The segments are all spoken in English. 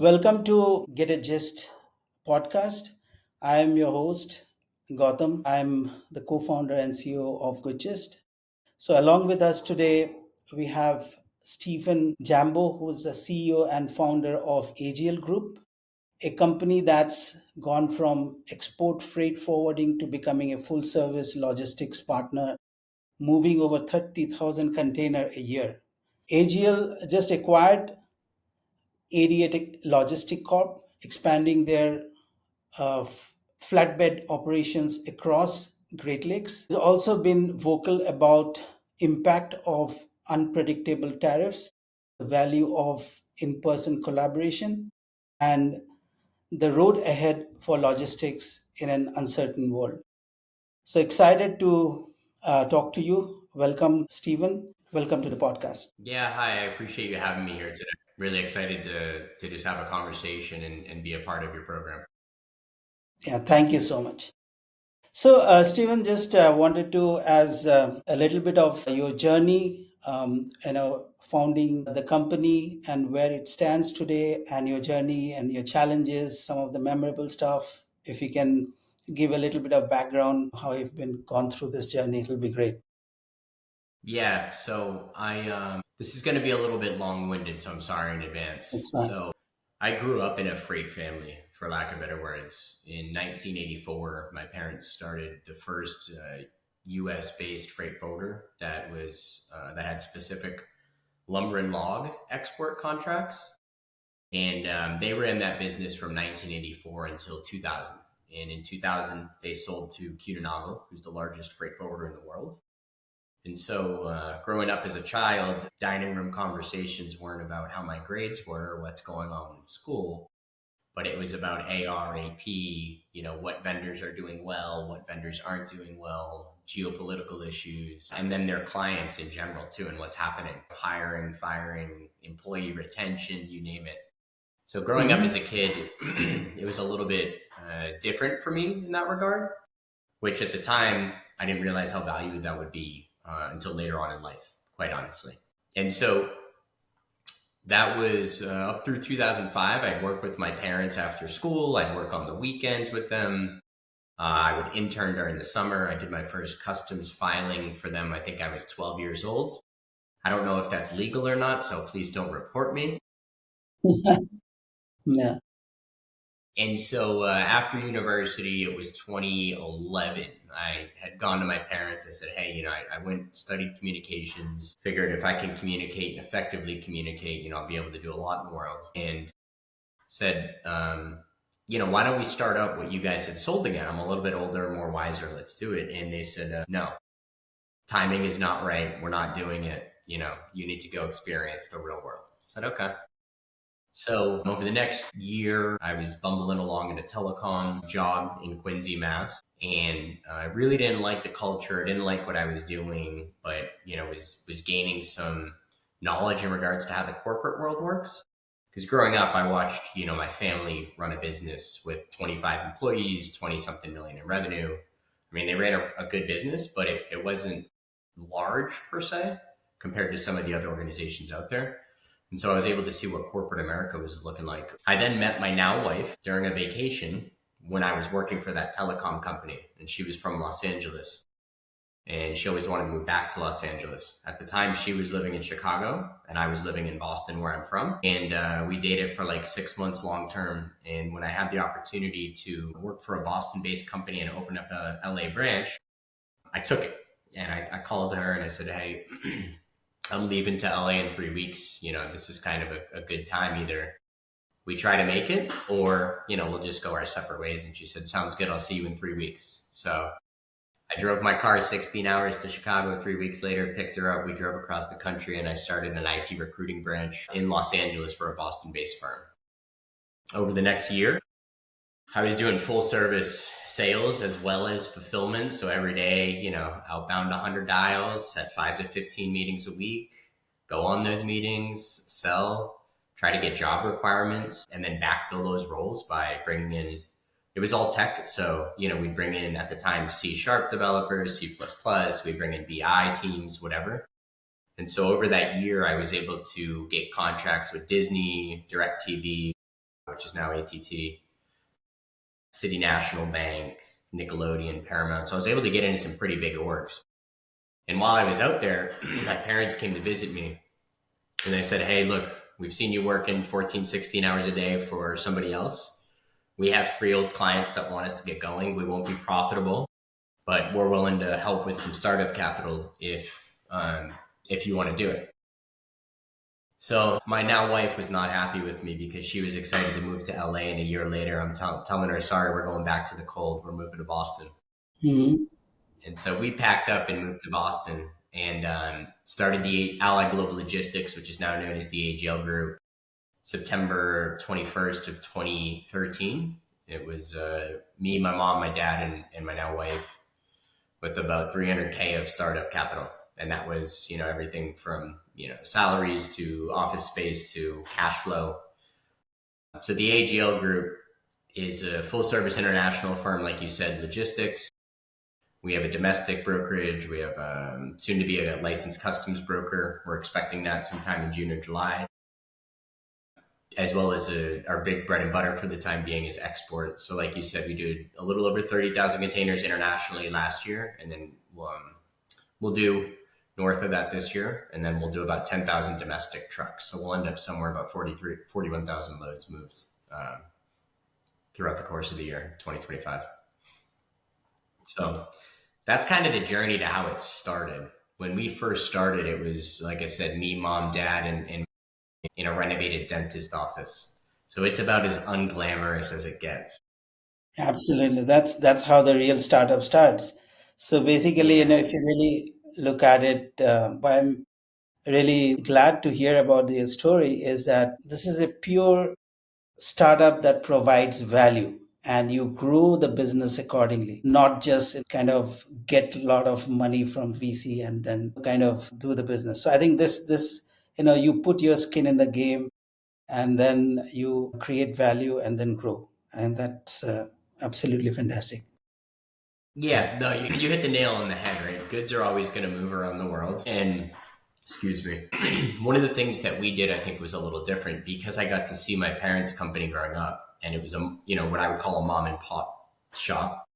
Welcome to Get a Gist podcast. I am your host, Gautam. I'm the co founder and CEO of Good Gist. So, along with us today, we have Stephen Jambo, who's the CEO and founder of AGL Group, a company that's gone from export freight forwarding to becoming a full service logistics partner, moving over 30,000 container a year. AGL just acquired Adiatic Logistic Corp, expanding their flatbed operations across Great Lakes. Has also been vocal about impact of unpredictable tariffs, the value of in-person collaboration, and the road ahead for logistics in an uncertain world. So excited to talk to you. Welcome, Stephen. Welcome to the podcast. Yeah, hi. I appreciate you having me here today. Really excited to just have a conversation and be a part of your program. Yeah, thank you so much. So, Stephen, just wanted to, as a little bit of your journey, founding the company and where it stands today, and your journey and your challenges, some of the memorable stuff. If you can give a little bit of background, how you've been gone through this journey, it'll be great. Yeah, so I this is going to be a little bit long-winded, so I'm sorry in advance. It's fine. So I grew up in a freight family, for lack of better words. In 1984, my parents started the first U.S.-based freight forwarder that had specific lumber and log export contracts. And they were in that business from 1984 until 2000. And in 2000, they sold to Cutonagel, who's the largest freight forwarder in the world. And so, growing up as a child, dining room conversations weren't about how my grades were or what's going on in school, but it was about AR, AP, what vendors are doing well, what vendors aren't doing well, geopolitical issues, and then their clients in general, too, and what's happening hiring, firing, employee retention, you name it. So growing up as Hmm. a kid, it was a little bit different for me in that regard, which at the time I didn't realize how valued that would be until later on in life, quite honestly. And so that was up through 2005. I'd work with my parents after school. I'd work on the weekends with them. I would intern during the summer. I did my first customs filing for them. I think I was 12 years old. I don't know if that's legal or not, so please don't report me. Yeah. And so after university, it was 2011. I had gone to my parents. I said, hey, I went and studied communications, figured if I can communicate and effectively communicate, I'll be able to do a lot in the world. And said, why don't we start up what you guys had sold again? I'm a little bit older, more wiser. Let's do it. And they said, no, timing is not right. We're not doing it. You need to go experience the real world. I said, okay. So over the next year, I was bumbling along in a telecom job in Quincy, Mass. And I really didn't like the culture. I didn't like what I was doing, but was gaining some knowledge in regards to how the corporate world works. Because growing up, I watched my family run a business with 25 employees, 20 something million in revenue. I mean, they ran a good business, but it wasn't large per se compared to some of the other organizations out there. And so I was able to see what corporate America was looking like. I then met my now wife during a vacation when I was working for that telecom company, and she was from Los Angeles. And she always wanted to move back to Los Angeles. At the time, she was living in Chicago, and I was living in Boston, where I'm from. And we dated for like 6 months long term. And when I had the opportunity to work for a Boston based company and open up a LA branch, I took it. And I called her and I said, hey, I'm leaving to LA in 3 weeks. This is kind of a good time. Either we try to make it or, we'll just go our separate ways. And she said, sounds good. I'll see you in 3 weeks. So I drove my car 16 hours to Chicago. 3 weeks later, picked her up. We drove across the country and I started an IT recruiting branch in Los Angeles for a Boston based firm. Over the next year, I was doing full service sales as well as fulfillment. So every day, outbound 100 dials, set 5 to 15 meetings a week, go on those meetings, sell, try to get job requirements, and then backfill those roles by bringing in, it was all tech. So, we'd bring in at the time C# developers, C++, we'd bring in BI teams, whatever. And so over that year, I was able to get contracts with Disney, DirecTV, which is now ATT, City National Bank, Nickelodeon, Paramount. So I was able to get into some pretty big orgs. And while I was out there, my parents came to visit me and they said, hey, look, we've seen you working 14, 16 hours a day for somebody else. We have 3 old clients that want us to get going. We won't be profitable, but we're willing to help with some startup capital if you want to do it. So my now wife was not happy with me because she was excited to move to LA, and a year later I'm telling her, sorry, we're going back to the cold. We're moving to Boston. Mhm. And so we packed up and moved to Boston and started the Allied Global Logistics, which is now known as the AGL Group, September 21st of 2013. It was me, my mom, my dad, and my now wife with about 300K of startup capital. And that was, everything from, salaries to office space to cash flow. So the AGL Group is a full service international firm, like you said, logistics. We have a domestic brokerage. We have soon to be a licensed customs broker. We're expecting that sometime in June or July, as well as our big bread and butter for the time being is export. So like you said, we did a little over 30,000 containers internationally last year, and then we'll do north of that this year, and then we'll do about 10,000 domestic trucks. So we'll end up somewhere about 41,000 loads moved throughout the course of the year, 2025. So that's kind of the journey to how it started. When we first started, it was, like I said, me, mom, dad, and in a renovated dentist office. So it's about as unglamorous as it gets. Absolutely. That's how the real startup starts. So basically, Yeah. if you really look at it, why I'm really glad to hear about your story is that this is a pure startup that provides value, and you grow the business accordingly, not just kind of get a lot of money from VC and then kind of do the business. So I think this you put your skin in the game, and then you create value and then grow, and that's absolutely fantastic. Yeah, no, you hit the nail on the head, right? Goods are always going to move around the world. And, excuse me, one of the things that we did, I think, was a little different because I got to see my parents' company growing up. And it was, what I would call a mom and pop shop.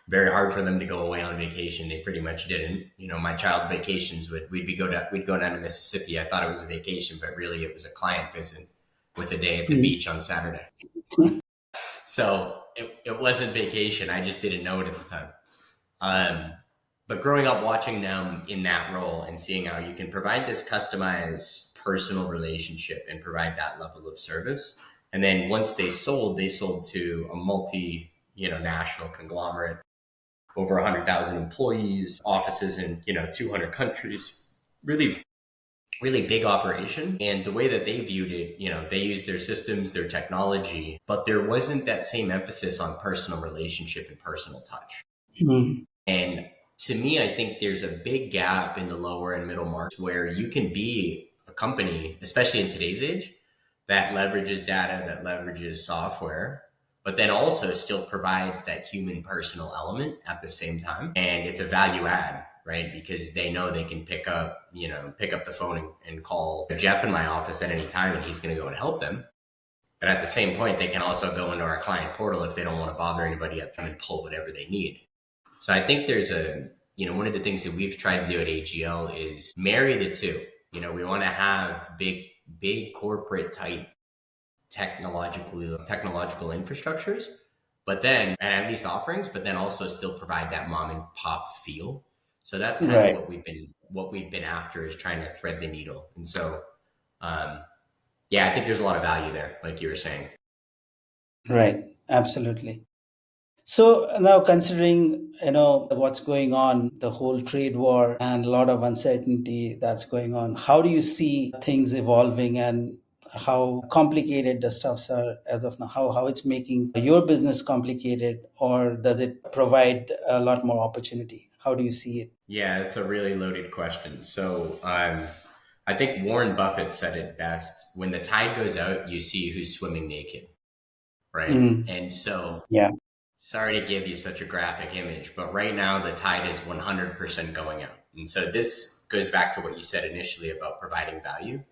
Very hard for them to go away on vacation. They pretty much didn't. My child vacations we'd go down to Mississippi. I thought it was a vacation, but really it was a client visit with a day at the Mhm. beach on Saturday. So it wasn't vacation. I just didn't know it at the time. Um, but growing up watching them in that role and seeing how you can provide this customized personal relationship and provide that level of service. And then once they sold to a national conglomerate, over 100,000 employees, offices in 200 countries. Really, really big operation. And the way that they viewed it, they used their systems, their technology, but there wasn't that same emphasis on personal relationship and personal touch. Mhm. And to me, I think there's a big gap in the lower and middle market where you can be a company, especially in today's age, that leverages data, that leverages software, but then also still provides that human personal element at the same time. And it's a value add, right? Because they know they can pick up the phone and call Jeff in my office at any time and he's going to go and help them. But at the same point, they can also go into our client portal if they don't want to bother anybody at them and pull whatever they need. So I think there's one of the things that we've tried to do at AGL is marry the two. We want to have big corporate type technological infrastructures, but then, and at least offerings, but then also still provide that mom and pop feel. So that's kind of Right, what we've been after is trying to thread the needle. And so, um, yeah, I think there's a lot of value there, like you were saying. right, absolutely. So now, considering what's going on, the whole trade war and a lot of uncertainty that's going on, how do you see things evolving, and how complicated the stuffs are as of now? How it's making your business complicated, or does it provide a lot more opportunity? How do you see it? Yeah, it's a really loaded question. So, I think Warren Buffett said it best: when the tide goes out, you see who's swimming naked, right? Mm, And so, yeah. sorry to give you such a graphic image, but right now the tide is 100% going out. And so this goes back to what you said initially about providing value.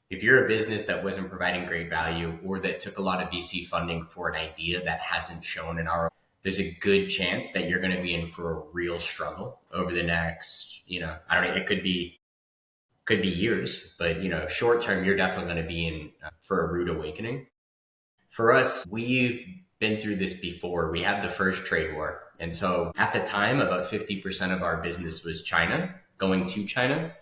If you're a business that wasn't providing great value or that took a lot of VC funding for an idea that hasn't shown an ROI, there's a good chance that you're going to be in for a real struggle over the next, I don't know, it could be years, but short term, you're definitely going to be in for a rude awakening. For us, we've been through this before. We had the first trade war. And so at the time, about 50% of our business was China, going to China.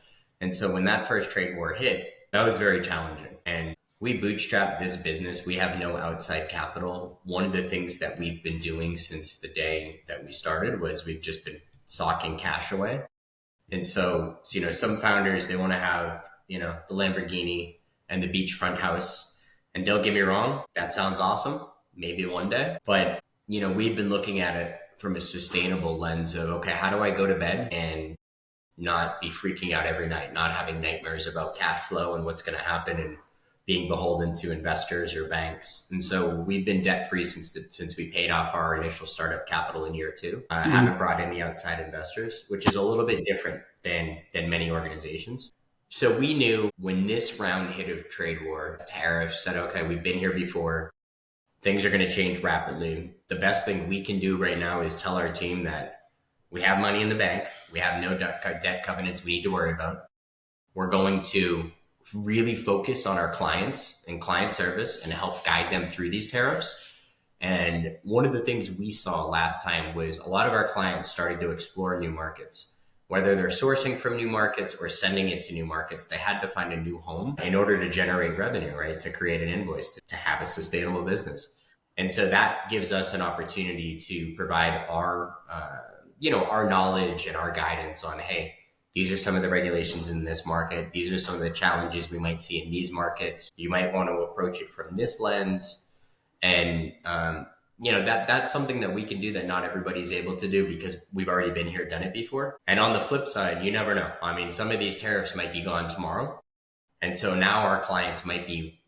And so when that first trade war hit, that was very challenging. And we bootstrapped this business. We have no outside capital. One of the things that we've been doing since the day that we started was we've just been socking cash away. And so, some founders, they want to have, the Lamborghini and the beachfront house. And don't get me wrong, that sounds awesome. Maybe one day. But, we've been looking at it from a sustainable lens of, okay, how do I go to bed and not be freaking out every night, not having nightmares about cash flow and what's going to happen and being beholden to investors or banks. And so we've been debt free since we paid off our initial startup capital in year two. Haven't brought any outside investors, which is a little bit different than many organizations. So we knew when this round hit of trade war, tariffs said, okay, we've been here before. Things are going to change rapidly. The best thing we can do right now is tell our team that we have money in the bank. We have no debt covenants we need to worry about. We're going to really focus on our clients and client service and help guide them through these tariffs. And one of the things we saw last time was a lot of our clients started to explore new markets. Whether they're sourcing from new markets or sending it to new markets, they had to find a new home in order to generate revenue, right? To create an invoice, to have a sustainable business. And so that gives us an opportunity to provide our knowledge and our guidance on, hey, these are some of the regulations in this market. These are some of the challenges we might see in these markets. You might want to approach it from this lens. And, that's something that we can do that not everybody's able to do because we've already been here, done it before. And on the flip side, you never know. I mean, some of these tariffs might be gone tomorrow. And so now our clients might be,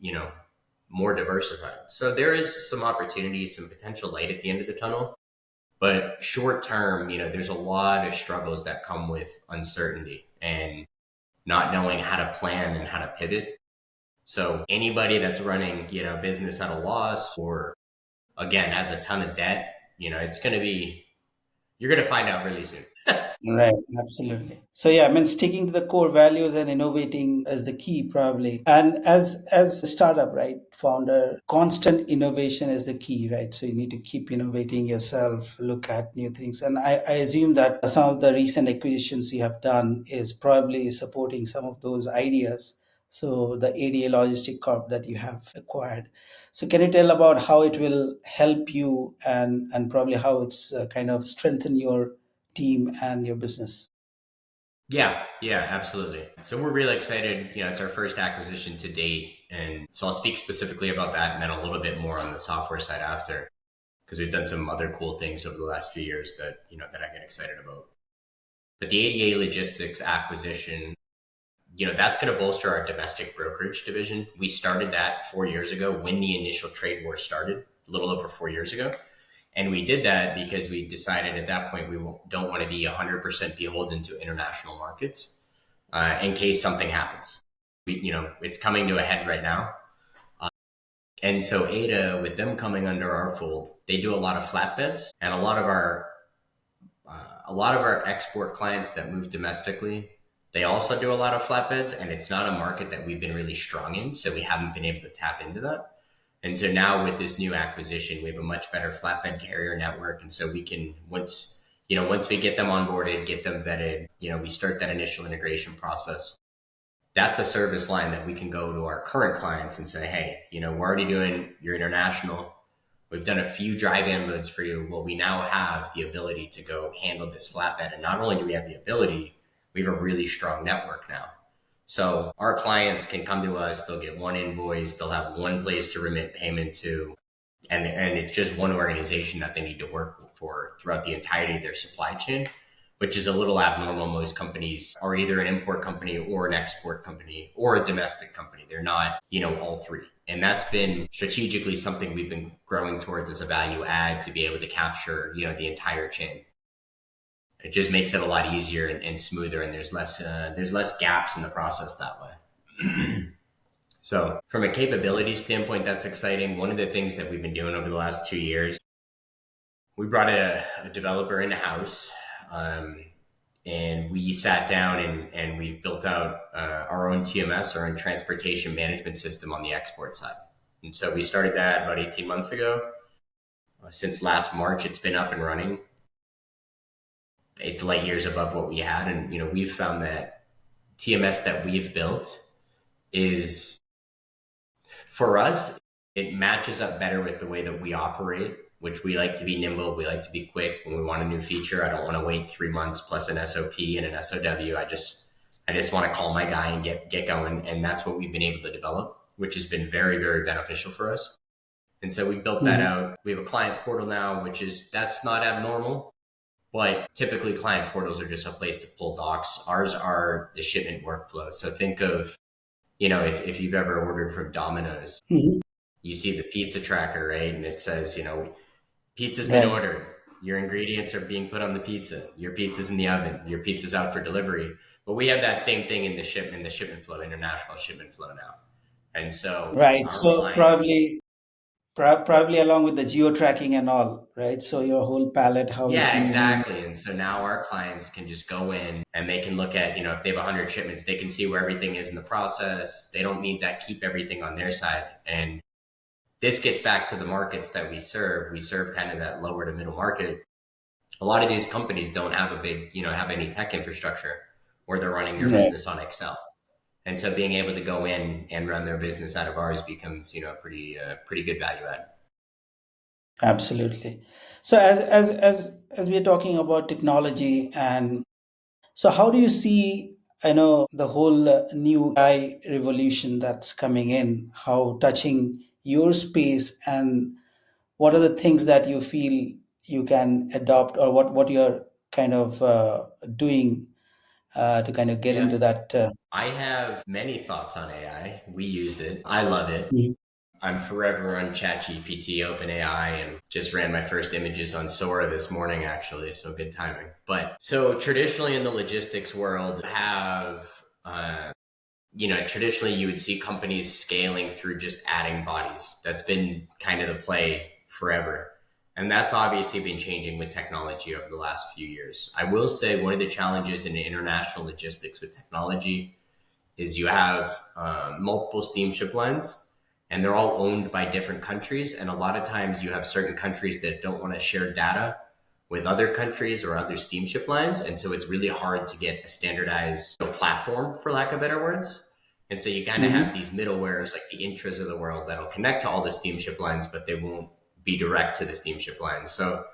more diversified. So there is some opportunities, some potential light at the end of the tunnel. But short term, there's a lot of struggles that come with uncertainty and not knowing how to plan and how to pivot. So anybody that's running, business at a loss or again has a ton of debt, it's going to be, you're going to find out really soon. Right, absolutely. So yeah, I mean, sticking to the core values and innovating is the key, probably. And as a startup, right, founder, constant innovation is the key, right? So you need to keep innovating yourself, look at new things. And I assume that some of the recent acquisitions you have done is probably supporting some of those ideas. So the ADA Logistic Corp that you have acquired. So can you tell about how it will help you and probably how it's kind of strengthen your team and your business? Yeah, absolutely. So we're really excited. It's our first acquisition to date. And so I'll speak specifically about that and then a little bit more on the software side after, because we've done some other cool things over the last few years that I get excited about. But the ADA Logistics acquisition, that's going to bolster our domestic brokerage division. We started that 4 years ago when the initial trade war started, a little over 4 years ago. And we did that because we decided at that point we don't want to be 100% beholden to international markets in case something happens. It's coming to a head right now. And so ADA, with them coming under our fold, they do a lot of flatbeds, and a lot of our export clients that move domestically, they also do a lot of flatbeds, and it's not a market that we've been really strong in, so we haven't been able to tap into that. And so now with this new acquisition, we have a much better flatbed carrier network, and so we can once we get them onboarded, get them vetted, we start that initial integration process. That's a service line that we can go to our current clients and say, hey, we're already doing your international. We've done a few drive-in modes for you. Well, we now have the ability to go handle this flatbed. And not only do we have the ability, we have a really strong network now. So our clients can come to us, they'll get one invoice, they'll have one place to remit payment to, and it's just one organization that they need to work for throughout the entirety of their supply chain, which is a little abnormal. Most companies are either an import company or an export company or a domestic company. They're not, all three. And that's been strategically something we've been growing towards as a value add to be able to capture, the entire chain. It just makes it a lot easier and smoother, and there's less gaps in the process that way. So from a capability standpoint, that's exciting. One of the things that we've been doing over the last 2 years, we brought a developer in house, um, and we sat down and we've built out our own TMS, our own transportation management system on the export side. And so we started that about 18 months ago. Since last March, it's been up and running. It's light years above what we had. And, we've found that TMS that we've built is, for us, it matches up better with the way that we operate, which we like to be nimble. We like to be quick. When we want a new feature, I don't want to wait 3 months plus an SOP and an SOW. I just want to call my guy and get going. And that's what we've been able to develop, which has been very, very beneficial for us. And so we built that Mhm. out. We have a client portal now, that's not abnormal, but typically client portals are just a place to pull docs. Ours are the shipment workflow. So think of, if you've ever ordered from Domino's, Mhm. you see the pizza tracker, right? And it says, pizza's been Right. ordered. Your ingredients are being put on the pizza. Your pizza's in the oven. Your pizza's out for delivery. But we have that same thing in the shipment flow, international shipment flow now. And so Right. our So clients, probably along with the geo tracking and all, right? So your whole palette, how it's yeah, moving. exactly. And so now our clients can just go in and they can look at, if they have 100 shipments, they can see where everything is in the process. They don't need that, keep everything on their side. And this gets back to the markets that we serve. We serve kind of that lower to middle market. A lot of these companies don't have have any tech infrastructure, or they're running their Right. business on Excel. And so being able to go in and run their business out of ours becomes, pretty good value add. Absolutely. So as we're talking about technology, and so how do you see, I know, the whole new AI revolution that's coming in, how touching your space, and what are the things that you feel you can adopt, or what you're kind of doing to kind of get Yeah. into that? I have many thoughts on AI. We use it. I love it. Mhm. I'm forever on ChatGPT, OpenAI, and just ran my first images on Sora this morning, actually. So good timing. But so traditionally in the logistics world, traditionally you would see companies scaling through just adding bodies. That's been kind of the play forever. And that's obviously been changing with technology over the last few years. I will say one of the challenges in international logistics with technology is you have multiple steamship lines, and they're all owned by different countries. And a lot of times you have certain countries that don't want to share data with other countries or other steamship lines. And so it's really hard to get a standardized platform, for lack of better words. And so you kind of have Mhm. these middlewares like the intras of the world that'll connect to all the steamship lines, but they won't be direct to the steamship lines. So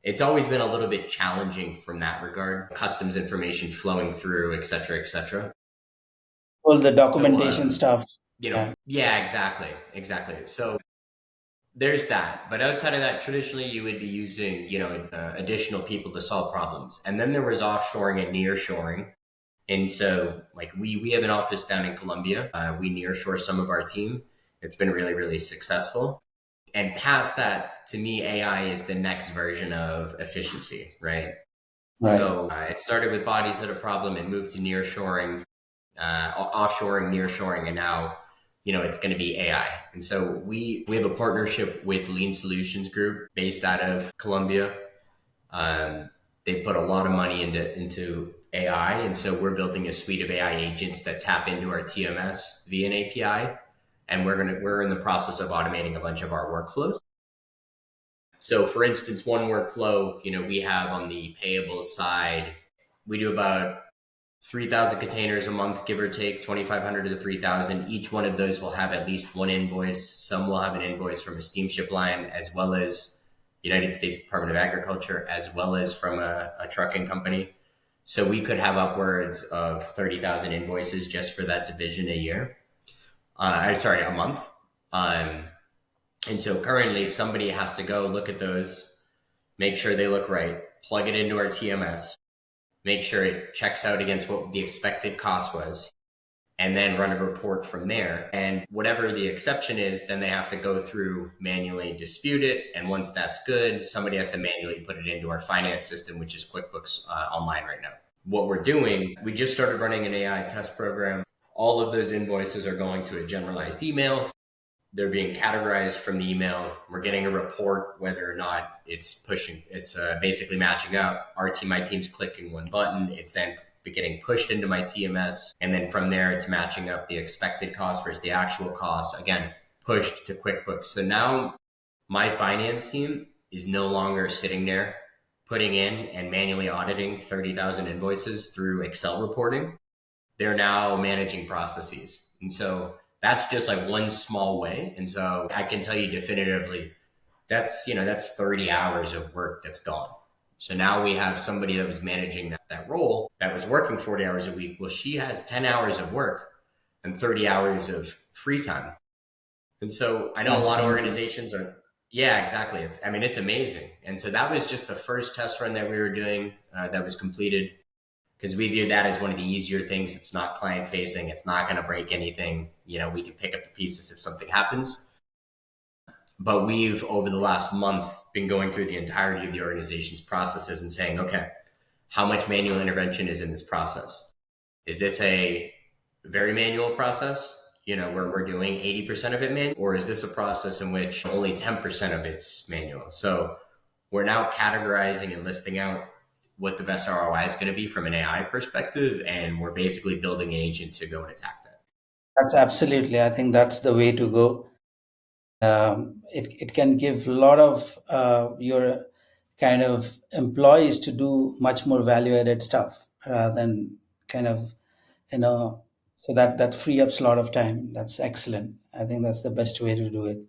it's always been a little bit challenging from that regard, customs information flowing through, et cetera, et cetera. All the So, documentation stuff. Yeah. yeah, exactly, exactly. So there's that. But outside of that, traditionally you would be using, additional people to solve problems. And then there was offshoring and nearshoring. And so, like, we have an office down in Colombia. We nearshore some of our team. It's been really, really successful. And past that, to me, AI is the next version of efficiency, right? Right. So it started with bodies that are a problem and moved to nearshoring, offshoring, nearshoring, and now it's going to be AI. And so we have a partnership with Lean Solutions Group based out of Colombia. Um, they put a lot of money into AI, and so we're building a suite of AI agents that tap into our TMS via an API, and we're in the process of automating a bunch of our workflows. So, for instance, one workflow we have on the payables side, we do about 3,000 containers a month, give or take 2,500 to the 3,000. Each one of those will have at least one invoice. Some will have an invoice from a steamship line, as well as United States Department of Agriculture, as well as from a trucking company. So we could have upwards of 30,000 invoices just for that division a year. Sorry, a month. Um, and so currently somebody has to go look at those, make sure they look right, plug it into our TMS, make sure it checks out against what the expected cost was, and then run a report from there. And whatever the exception is, then they have to go through manually dispute it. And once that's good, somebody has to manually put it into our finance system, which is QuickBooks Online right now. What we're doing, we just started running an AI test program. All of those invoices are going to a generalized email. They're being categorized from the email. We're getting a report whether or not it's basically matching up. My team's clicking one button. It's then getting pushed into my TMS. And then from there, it's matching up the expected cost versus the actual cost. Again, pushed to QuickBooks. So now my finance team is no longer sitting there putting in and manually auditing 30,000 invoices through Excel reporting. They're now managing processes. And so that's just like one small way. And so I can tell you definitively that's 30 hours of work that's gone. So now we have somebody that was managing that role that was working 40 hours a week. Well, she has 10 hours of work and 30 hours of free time. And so I know a lot of Absolutely. organizations are, yeah, exactly. It's amazing. And so that was just the first test run that we were doing that was completed because we view that as one of the easier things. It's not client facing. It's not going to break anything. We can pick up the pieces if something happens. But we've, over the last month, been going through the entirety of the organization's processes and saying, okay, how much manual intervention is in this process? Is this a very manual process, where we're doing 80% of it manual? Or is this a process in which only 10% of it's manual? So we're now categorizing and listing out what the best ROI is going to be from an AI perspective. And we're basically building an agent to go and attack that. That's absolutely, I think that's the way to go. It can give a lot of your kind of employees to do much more value added stuff rather than kind of, you know, so that free ups a lot of time. That's excellent. I think that's the best way to do it.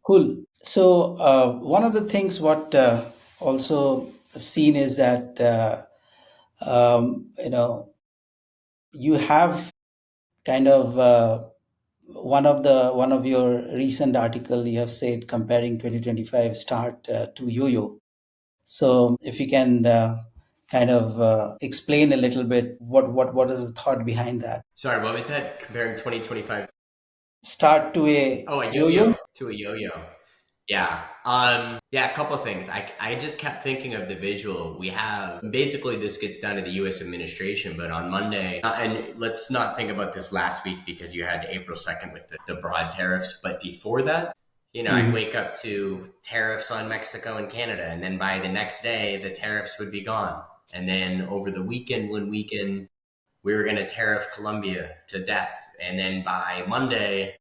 Cool. So one of the things what also I've seen is that you have kind of one of your recent article you have said comparing 2025 start to yo-yo. So if you can kind of explain a little bit what is the thought behind that Sorry, what was that? Comparing 2025? start to a Oh, a yo-yo. yo-yo to a yo-yo. Yeah. Yeah, a couple of things. I just kept thinking of the visual. We have basically this gets down to the US administration, but on Monday, and let's not think about this last week because you had April 2nd with the broad tariffs. But before that, I'd Mhm. wake up to tariffs on Mexico and Canada. And then by the next day, the tariffs would be gone. And then over the weekend, one weekend, we were going to tariff Colombia to death. And then by Monday,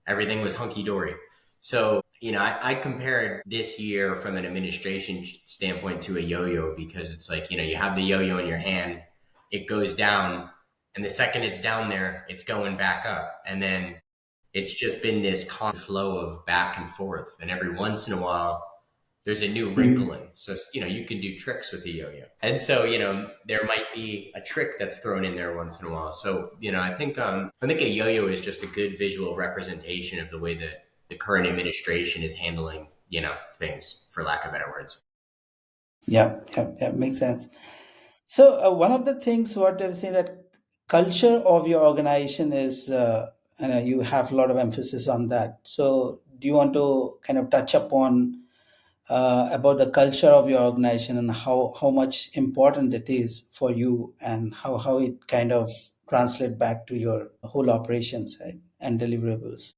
everything was hunky dory. So, I compared this year from an administration standpoint to a yo-yo because it's like, you have the yo-yo in your hand, it goes down, and the second it's down there, it's going back up. And then it's just been this constant flow of back and forth. And every once in a while, there's a new wrinkle in. So, you can do tricks with the yo-yo. And so, there might be a trick that's thrown in there once in a while. So, I think a yo-yo is just a good visual representation of the way that the current administration is handling, things, for lack of better words. Yeah, yeah, yeah, makes sense. So one of the things what I've seen that culture of your organization is, you have a lot of emphasis on that. So do you want to kind of touch upon about the culture of your organization and how much important it is for you and how it kind of translate back to your whole operations, right, and deliverables?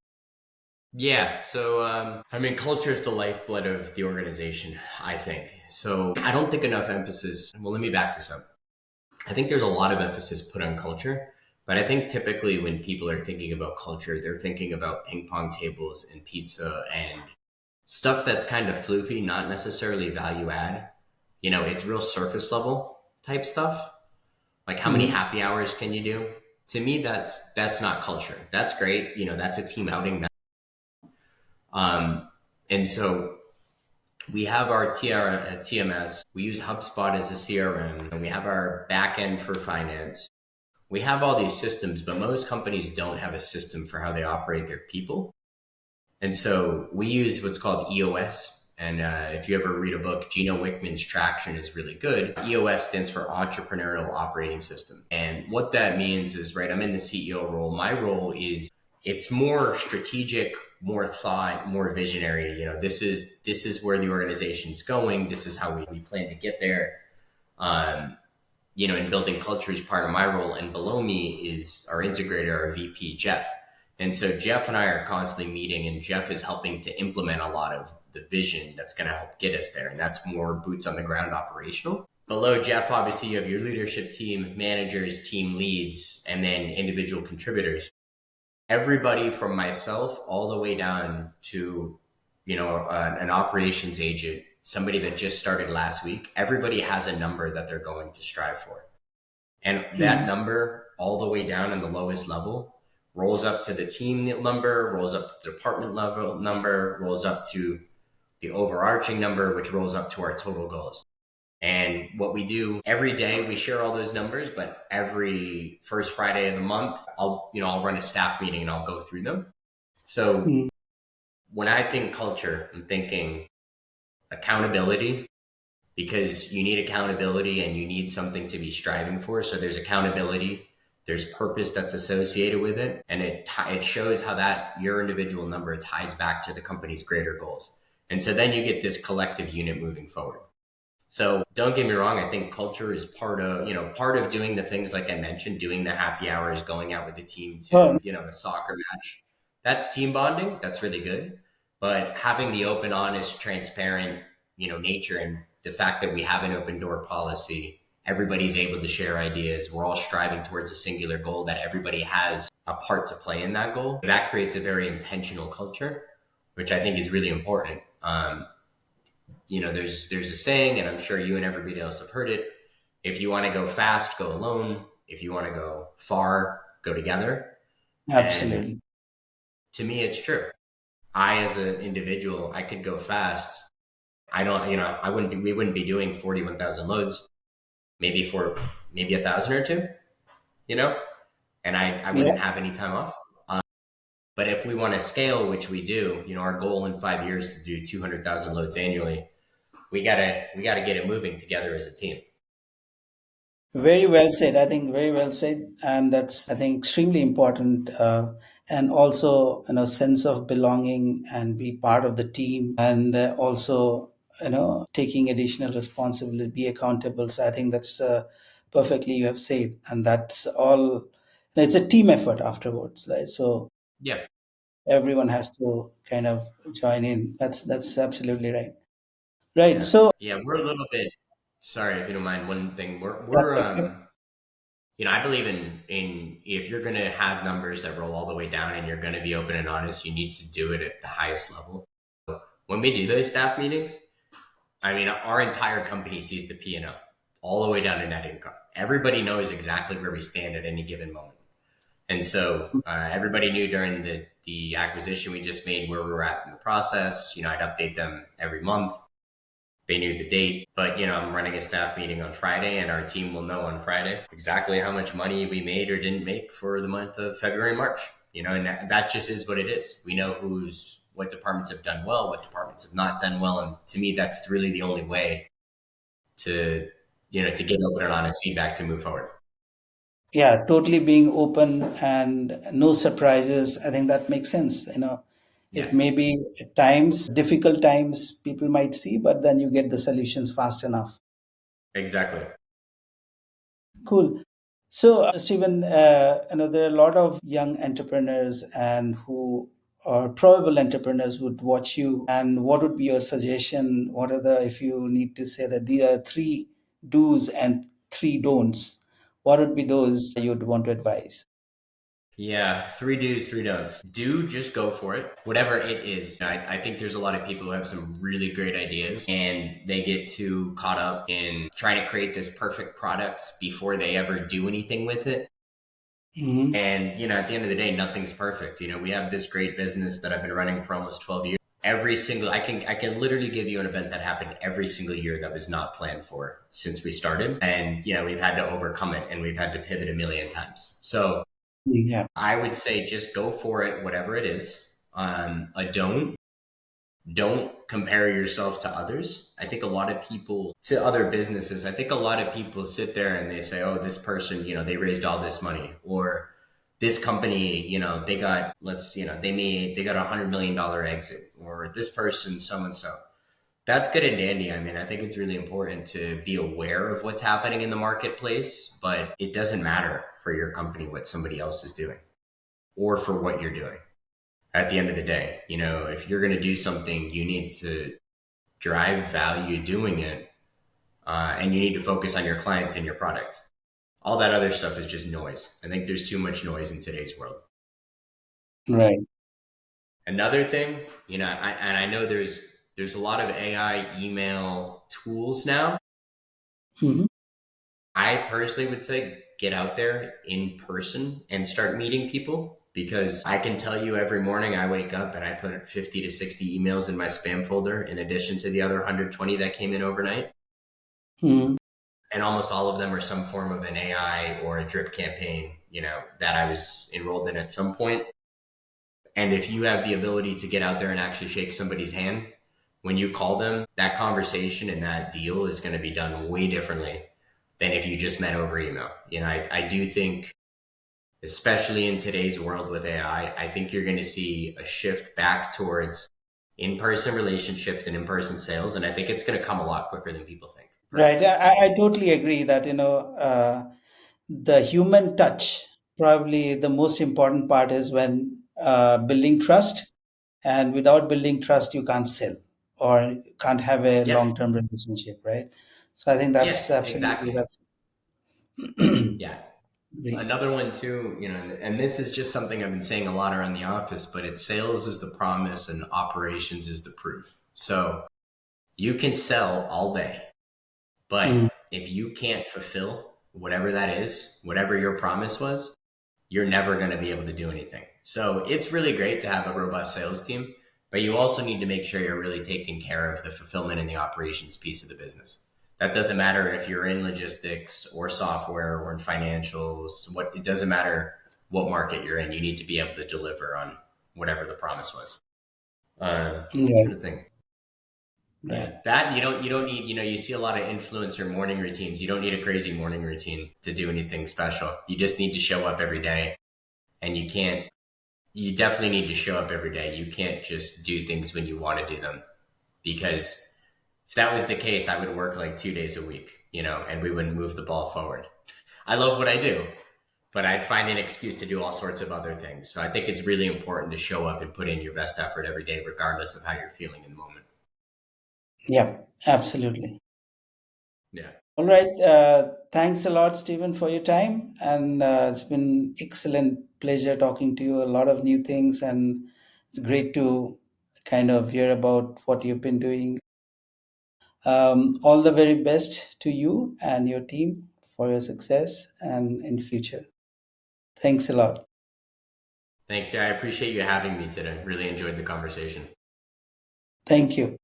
Yeah. So, culture is the lifeblood of the organization, I think. So I don't think enough emphasis, well, let me back this up. I think there's a lot of emphasis put on culture, but I think typically when people are thinking about culture, they're thinking about ping pong tables and pizza and stuff that's kind of floofy, not necessarily value add. It's real surface level type stuff. Like how many Mhm. happy hours can you do? To me, that's not culture. That's great. That's a team outing. Um, and so we have our TMS. We use HubSpot as a CRM, and we have our backend for finance. We have all these systems, but most companies don't have a system for how they operate their people. And so we use what's called EOS. And if you ever read a book, Gino Wickman's Traction is really good. EOS stands for Entrepreneurial Operating System. And what that means is, right, I'm in the CEO role. My role is it's more strategic, more thought, more visionary. This is where the organization's going. This is how we plan to get there. Um, in building culture is part of my role. And below me is our integrator, our VP, Jeff. And so Jeff and I are constantly meeting, and Jeff is helping to implement a lot of the vision that's going to help get us there. And that's more boots on the ground operational. Below Jeff, obviously, you have your leadership team, managers, team leads, and then individual contributors. Everybody from myself all the way down to, an operations agent, somebody that just started last week, everybody has a number that they're going to strive for. And that Mm. number, all the way down in the lowest level, rolls up to the team number, rolls up to the department level number, rolls up to the overarching number, which rolls up to our total goals. And what we do every day, we share all those numbers, but every first Friday of the month, I'll run a staff meeting and I'll go through them. So Mm. when I think culture, I'm thinking accountability, because you need accountability and you need something to be striving for. So there's accountability, there's purpose that's associated with it, and it shows how that your individual number ties back to the company's greater goals. And so then you get this collective unit moving forward. So don't get me wrong, I think culture is part of doing the things like I mentioned, doing the happy hours, going out with the team Oh, to, a soccer match. That's team bonding. That's really good. But having the open, honest, transparent, nature, and the fact that we have an open door policy, everybody's able to share ideas. We're all striving towards a singular goal that everybody has a part to play in that goal. That creates a very intentional culture, which I think is really important. There's a saying, and I'm sure you and everybody else have heard it. If you want to go fast, go alone. If you want to go far, go together. And absolutely. to me, it's true. I, as an individual, I could go fast. I don't, we wouldn't be doing 41,000 loads, maybe 1,000 or two, you know, and I Yeah, wouldn't have any time off. But if we want to scale, which we do, our goal in 5 years is to do 200,000 loads annually. We gotta get it moving together as a team. very well said. I think very well said, and that's I think extremely important. And also, sense of belonging and be part of the team, and also, taking additional responsibility, be accountable. So I think that's perfectly you have said, and that's all. It's a team effort afterwards, right? So Yeah. everyone has to kind of join in. That's absolutely right. Right. Yeah. So Yeah. We're a little bit, sorry if you don't mind, one thing. We're, yeah, we're, yep, yep. I believe in if you're going to have numbers that roll all the way down and you're going to be open and honest, you need to do it at the highest level. When we do those staff meetings, I mean, our entire company sees the P&L all the way down to net income. Everybody knows exactly where we stand at any given moment. And so everybody knew during the acquisition we just made where we were at in the process. I'd update them every month. They knew the date, but I'm running a staff meeting on Friday, and our team will know on Friday exactly how much money we made or didn't make for the month of February and March. And that just is what it is. We know what departments have done well, what departments have not done well, and to me, that's really the only way to to get open and honest feedback to move forward. Yeah, totally being open and no surprises. I think that makes sense. It Yeah, may be at times difficult times people might see, but then you get the solutions fast enough. exactly. Cool. So, Stephen, there are a lot of young entrepreneurs and who are probable entrepreneurs would watch you. And what would be your suggestion? What are the, if you need to say that these are three do's and three don'ts, what would be those you'd want to advise? Yeah, three do's, three don'ts. Do just go for it, whatever it is. I think there's a lot of people who have some really great ideas and they get too caught up in trying to create this perfect product before they ever do anything with it. Hmm. And, at the end of the day, nothing's perfect. We have this great business that I've been running for almost 12 years. I can literally give you an event that happened every single year that was not planned for since we started. And, we've had to overcome it and we've had to pivot a million times. So Yeah. I would say just go for it, whatever it is. A don't compare yourself to others. I think a lot of people to other businesses. I think a lot of people sit there and they say, "Oh, this person, they raised all this money," or this company, they got they got $100 million exit, or this person, so and so. That's good and dandy. I mean, I think it's really important to be aware of what's happening in the marketplace, but it doesn't matter for your company what somebody else is doing or for what you're doing. At the end of the day, if you're going to do something, you need to drive value doing it, and you need to focus on your clients and your product. All that other stuff is just noise. I think there's too much noise in today's world. Right. Another thing, and I know there's a lot of AI email tools now. Hmm. I personally would say get out there in person and start meeting people, because I can tell you every morning I wake up and I put 50 to 60 emails in my spam folder in addition to the other 120 that came in overnight. Hmm. And almost all of them are some form of an AI or a drip campaign, that I was enrolled in at some point. And if you have the ability to get out there and actually shake somebody's hand when you call them, that conversation and that deal is going to be done way differently than if you just met over email. I do think, especially in today's world with AI, I think you're going to see a shift back towards in person relationships and in person sales. And I think it's going to come a lot quicker than people think, Right. personally. I totally agree that, the human touch, probably the most important part is when building trust. And without building trust, you can't sell or can't have a Yeah. long-term relationship, right? So I think Yeah, that's absolutely, exactly. that's Yeah. great. Another one too, and this is just something I've been saying a lot around the office, but it's sales is the promise and operations is the proof. So you can sell all day, but Mm. if you can't fulfill whatever that is, whatever your promise was, you're never going to be able to do anything. So it's really great to have a robust sales team, but you also need to make sure you're really taking care of the fulfillment and the operations piece of the business. That doesn't matter if you're in logistics or software or in financials. What it doesn't matter what market you're in. You need to be able to deliver on whatever the promise was. Right, Trying to think. Yeah, right. that you don't need. You see a lot of influencer morning routines. You don't need a crazy morning routine to do anything special. You just need to show up every day, and you definitely need to show up every day. You can't just do things when you want to do them, because if that was the case, I would work like 2 days a week, and we wouldn't move the ball forward. I love what I do, but I'd find an excuse to do all sorts of other things. So I think it's really important to show up and put in your best effort every day, regardless of how you're feeling in the moment. Yeah, absolutely. Yeah. All right. Thanks a lot, Stephen, for your time. And it's been excellent pleasure talking to you. A lot of new things, and it's great to kind of hear about what you've been doing. All the very best to you and your team for your success and in future. Thanks a lot. Thanks. Yeah, I appreciate you having me today. Really enjoyed the conversation. Thank you.